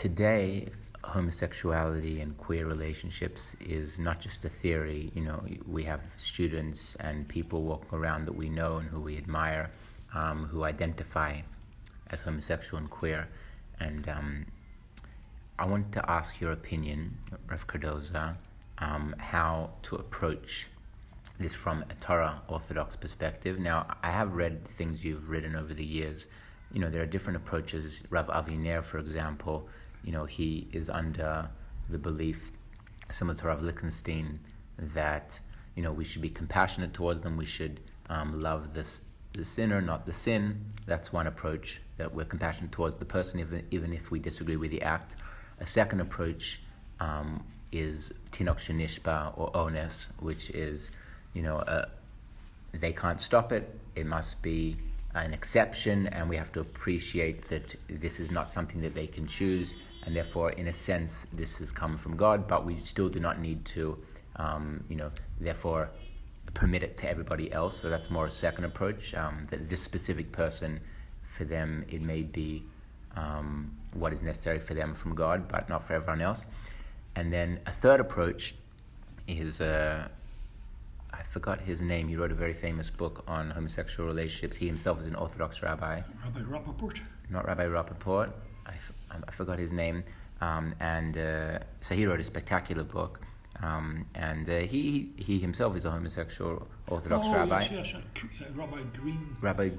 today, homosexuality and queer relationships is not just a theory. We have students and people walking around that we know and who we admire, who identify as homosexual and queer. And I want to ask your opinion, Rav Cardozo, how to approach this from a Torah Orthodox perspective. Now, I have read things you've written over the years. There are different approaches. Rav Aviner, for example, he is under the belief, similar to Rav Lichtenstein, that, we should be compassionate towards them. We should love the sinner, not the sin. That's one approach, that we're compassionate towards the person, even if we disagree with the act. A second approach is Tinok Shenishba, or Ones, which is, they can't stop it. It must be an exception, and we have to appreciate that this is not something that they can choose, and therefore, in a sense, this has come from God, but we still do not need to, therefore, permit it to everybody else. So that's more a second approach, that this specific person, for them, it may be what is necessary for them from God, but not for everyone else. And then a third approach is, I forgot his name. He wrote a very famous book on homosexual relationships. He himself is an Orthodox rabbi. Rabbi Rappaport? Not Rabbi Rappaport. I forgot his name. So he wrote a spectacular book. He himself is a homosexual Orthodox rabbi. Yes. Rabbi Green. Rabbi...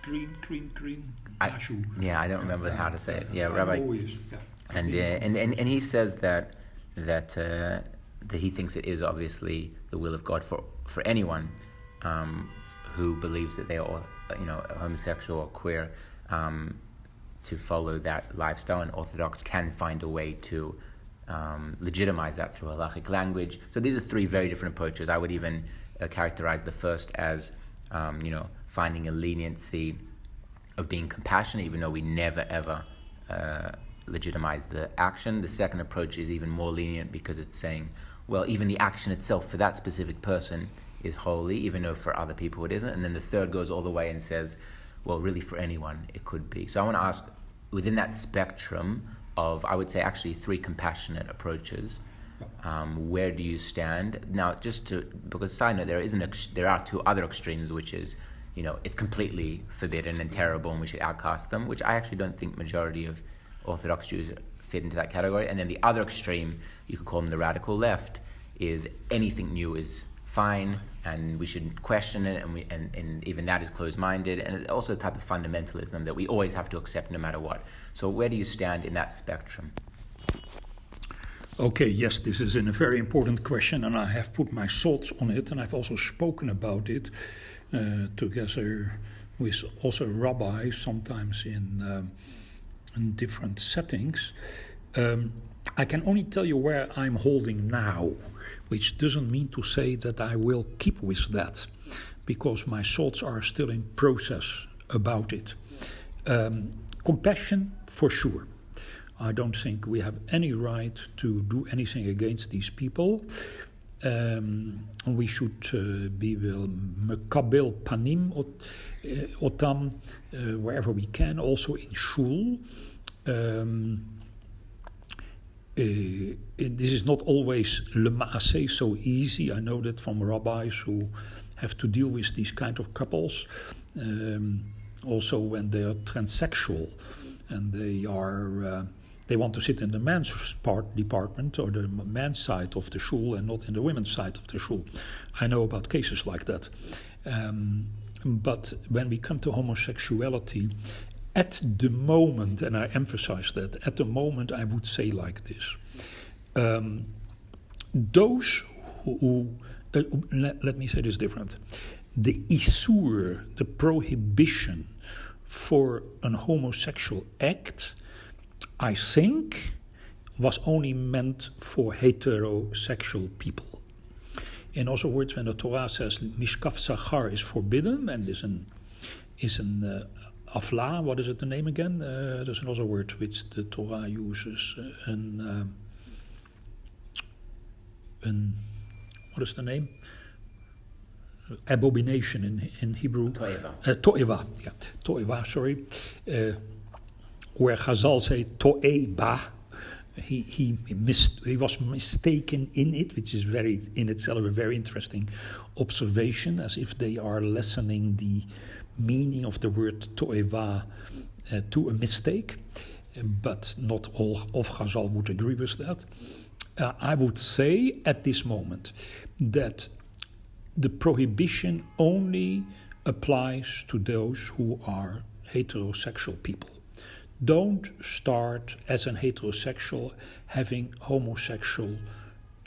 Green. I don't remember how to say it. Yeah, Rabbi... And he says that he thinks it is obviously the will of God for anyone who believes that they are, homosexual or queer, to follow that lifestyle, and Orthodox can find a way to legitimize that through halachic language. So these are three very different approaches. I would even characterize the first as, finding a leniency of being compassionate, even though we never ever legitimize the action. The second approach is even more lenient because it's saying, well, even the action itself for that specific person is holy, even though for other people it isn't. And then the third goes all the way and says, well, really for anyone it could be. So I want to ask, within that spectrum of, I would say, actually three compassionate approaches, where do you stand? Now, because side note, there are two other extremes, which is, it's completely forbidden and terrible and we should outcast them, which I actually don't think majority of Orthodox Jews fit into that category. And then the other extreme, you could call them the radical left, is anything new is fine and we shouldn't question it, and even that is closed-minded, and it's also a type of fundamentalism that we always have to accept no matter what. So where do you stand in that spectrum? Okay, yes, this is a very important question, and I have put my thoughts on it, and I've also spoken about it together with also rabbis, sometimes in different settings. I can only tell you where I'm holding now, which doesn't mean to say that I will keep with that, because my thoughts are still in process about it. Compassion, for sure. I don't think we have any right to do anything against these people. We should be mekabel panim otam wherever we can, also in shul. This is not always lema'aseh so easy. I know that from rabbis who have to deal with these kind of couples, also when they are transsexual and they want to sit in the men's department or the men's side of the shul and not in the women's side of the shul. I know about cases like that. But when we come to homosexuality, at the moment, and I emphasize that, at the moment I would say like this. Those who, let me say this different. The isur, the prohibition for an homosexual act, I think, was only meant for heterosexual people. In other words, when the Torah says mishkaf zachar is forbidden and is an afla, what is it the name again? There's another word which the Torah uses. What is the name? Abomination in Hebrew. To'eva. To'eva, yeah. To'eva, sorry. where Chazal say to'eba, he was mistaken in it, which is in itself a very interesting observation, as if they are lessening the meaning of the word to'eva to a mistake. But not all of Chazal would agree with that. I would say at this moment that the prohibition only applies to those who are heterosexual people. Don't start as an heterosexual having homosexual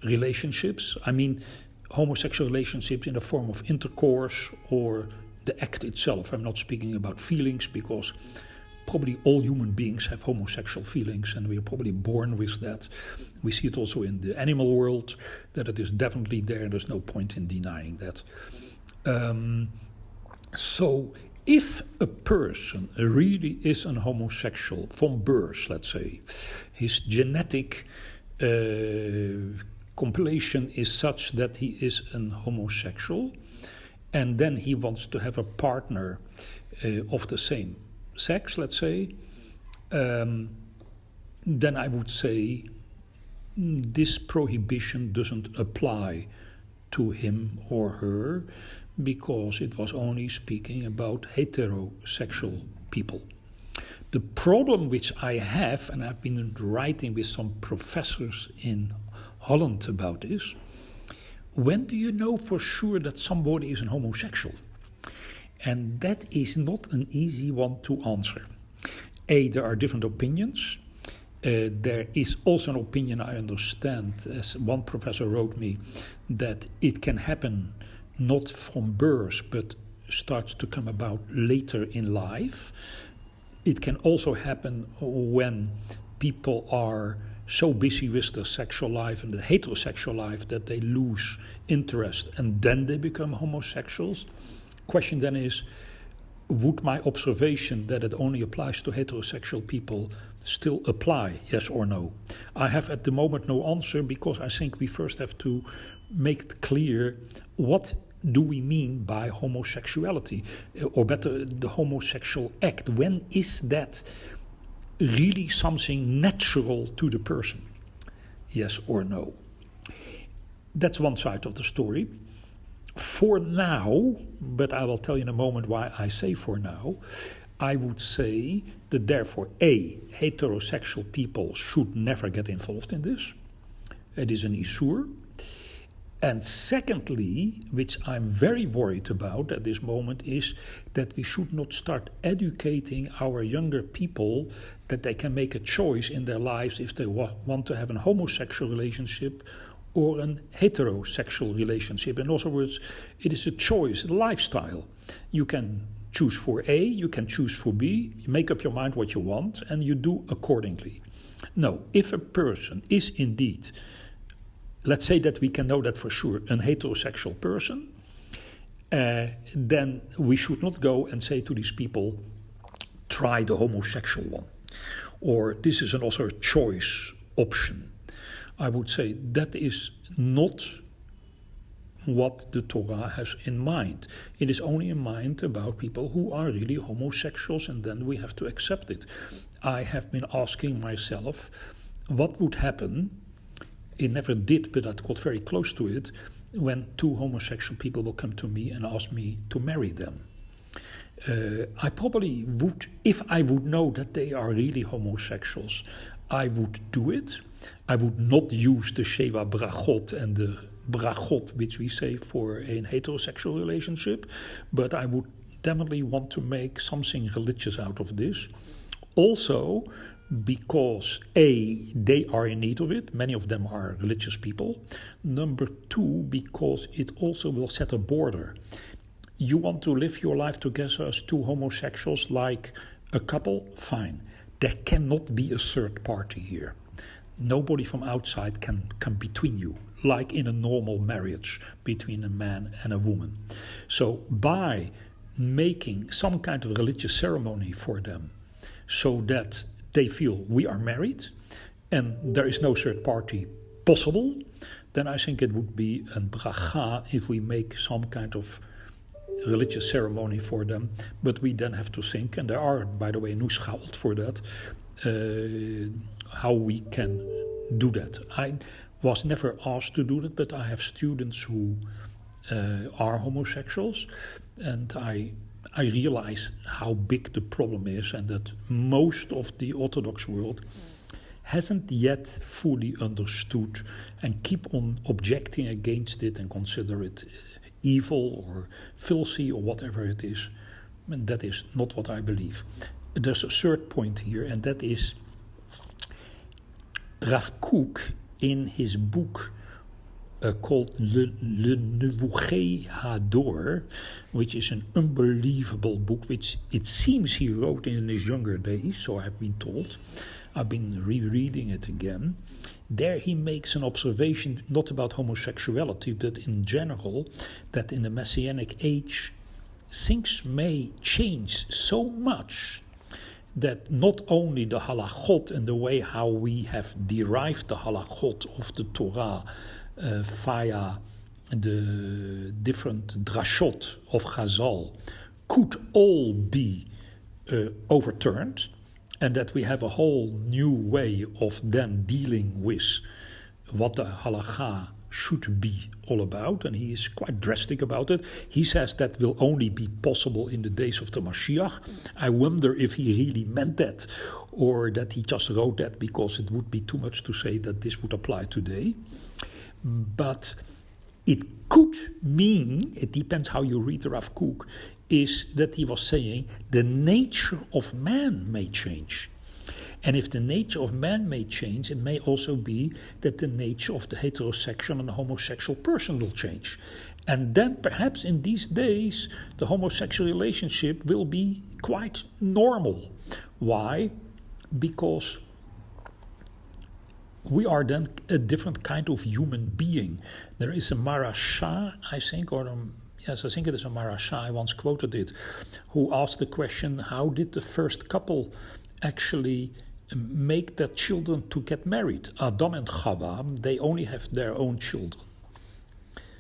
relationships. I mean, homosexual relationships in the form of intercourse or the act itself. I'm not speaking about feelings, because probably all human beings have homosexual feelings, and we are probably born with that. We see it also in the animal world, that it is definitely there. There's no point in denying that. So if a person really is an homosexual from birth, let's say, his genetic compilation is such that he is an homosexual, and then he wants to have a partner of the same sex, let's say, then I would say this prohibition doesn't apply to him or her, because it was only speaking about heterosexual people. The problem which I have, and I've been writing with some professors in Holland about this, when do you know for sure that somebody is an homosexual? And that is not an easy one to answer. There are different opinions. There is also an opinion, I understand, as one professor wrote me, that it can happen not from birth, but starts to come about later in life. It can also happen when people are so busy with their sexual life and the heterosexual life that they lose interest, and then they become homosexuals. Question then is, would my observation that it only applies to heterosexual people still apply, yes or no? I have at the moment no answer, because I think we first have to make it clear what do we mean by homosexuality, or better, the homosexual act. When is that really something natural to the person, yes or no? That's one side of the story. For now, but I will tell you in a moment why I say for now, I would say that therefore, heterosexual people should never get involved in this. It is an issur. And secondly, which I'm very worried about at this moment, is that we should not start educating our younger people that they can make a choice in their lives if they want to have a homosexual relationship or a heterosexual relationship. In other words, it is a choice, a lifestyle. You can choose for A, you can choose for B, you make up your mind what you want, and you do accordingly. No, if a person is indeed, let's say that we can know that for sure, a heterosexual person, then we should not go and say to these people, try the homosexual one, or this is also a choice option. I would say that is not what the Torah has in mind. It is only in mind about people who are really homosexuals, and then we have to accept it. I have been asking myself, what would happen? It never did, but I got very close to it, when two homosexual people will come to me and ask me to marry them. I probably would, if I would know that they are really homosexuals, I would do it. I would not use the Sheva Brachot and the Brachot which we say for a heterosexual relationship, but I would definitely want to make something religious out of this. Also, because they are in need of it, many of them are religious people. Number two, because it also will set a border. You want to live your life together as two homosexuals like a couple? Fine. There cannot be a third party here. Nobody from outside can come between you, like in a normal marriage between a man and a woman. So by making some kind of religious ceremony for them, so that they feel we are married and there is no third party possible, then I think it would be a bracha if we make some kind of religious ceremony for them, but we then have to think, and there are, by the way, nuschalt for that, how we can do that. I was never asked to do that, but I have students who are homosexuals, and I realize how big the problem is, and that most of the Orthodox world hasn't yet fully understood and keep on objecting against it and consider it evil or filthy or whatever it is. And that is not what I believe. There's a third point here, and that is Rav Kook in his book called Le Nevuché Hador, which is an unbelievable book, which it seems he wrote in his younger days, so I've been told. I've been rereading it again. There he makes an observation not about homosexuality, but in general, that in the Messianic age, things may change so much that not only the halachot and the way how we have derived the halachot of the Torah via the different drashot of Chazal could all be overturned, and that we have a whole new way of then dealing with what the halakha should be all about, and he is quite drastic about it. He says that will only be possible in the days of the Mashiach. I wonder if he really meant that, or that he just wrote that because it would be too much to say that this would apply today. But it could mean, it depends how you read Rav Kook, is that he was saying the nature of man may change. And if the nature of man may change, it may also be that the nature of the heterosexual and the homosexual person will change. And then perhaps in these days, the homosexual relationship will be quite normal. Why? Because we are then a different kind of human being. There is a Marasha, I think, Yes, I think it is a Marasha, I once quoted it, who asked the question, how did the first couple actually make their children to get married? Adam and Chava, they only have their own children.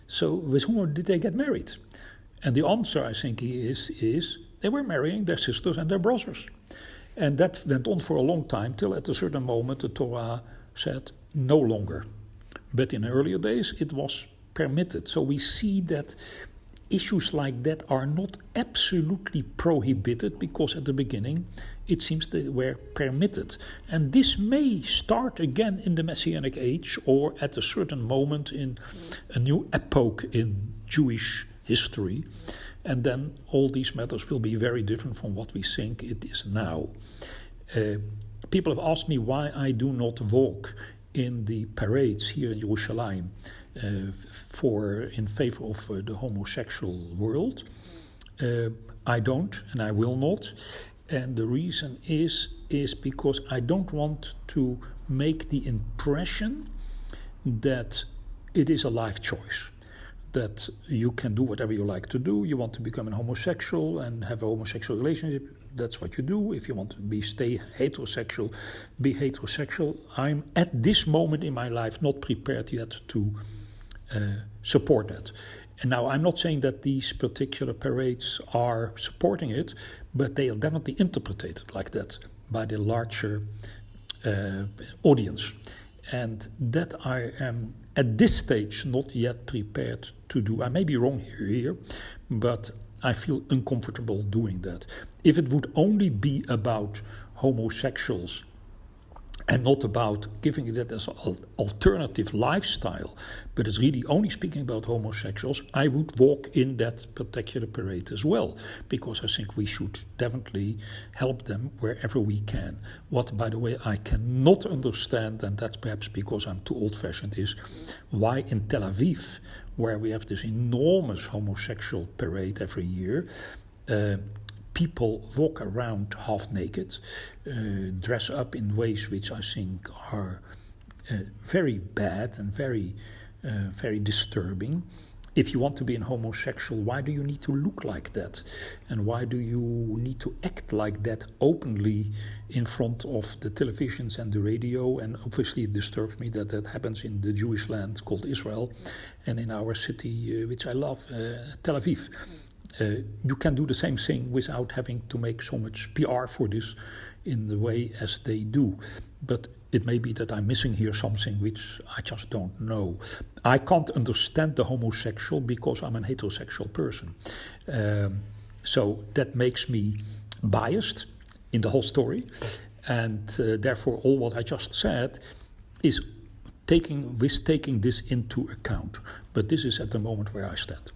So with whom did they get married? And the answer, I think, is they were marrying their sisters and their brothers. And that went on for a long time, till at a certain moment the Torah said no longer. But in earlier days it was permitted. So we see that issues like that are not absolutely prohibited, because at the beginning it seems they were permitted. And this may start again in the Messianic age, or at a certain moment in a new epoch in Jewish history. And then all these matters will be very different from what we think it is now. People have asked me why I do not walk in the parades here in Jerusalem in favor of the homosexual world. I don't, and I will not. And the reason is because I don't want to make the impression that it is a life choice, that you can do whatever you like to do. You want to become a homosexual and have a homosexual relationship, that's what you do. If you want to stay heterosexual, be heterosexual. I'm at this moment in my life not prepared yet to support that. And now I'm not saying that these particular parades are supporting it, but they are definitely interpreted like that by the larger audience. And that I am at this stage not yet prepared to do. I may be wrong here, but I feel uncomfortable doing that. If it would only be about homosexuals and not about giving that as an alternative lifestyle, but it's really only speaking about homosexuals, I would walk in that particular parade as well, because I think we should definitely help them wherever we can. What, by the way, I cannot understand, and that's perhaps because I'm too old-fashioned, is why in Tel Aviv, where we have this enormous homosexual parade every year, people walk around half naked, dress up in ways which I think are very bad and very disturbing. If you want to be a homosexual, why do you need to look like that? And why do you need to act like that openly in front of the televisions and the radio? And obviously it disturbs me that that happens in the Jewish land called Israel and in our city, which I love, Tel Aviv. You can do the same thing without having to make so much PR for this in the way as they do. But it may be that I'm missing here something which I just don't know. I can't understand the homosexual because I'm a heterosexual person. So that makes me biased in the whole story. And therefore all what I just said is taking this into account. But this is at the moment where I stand.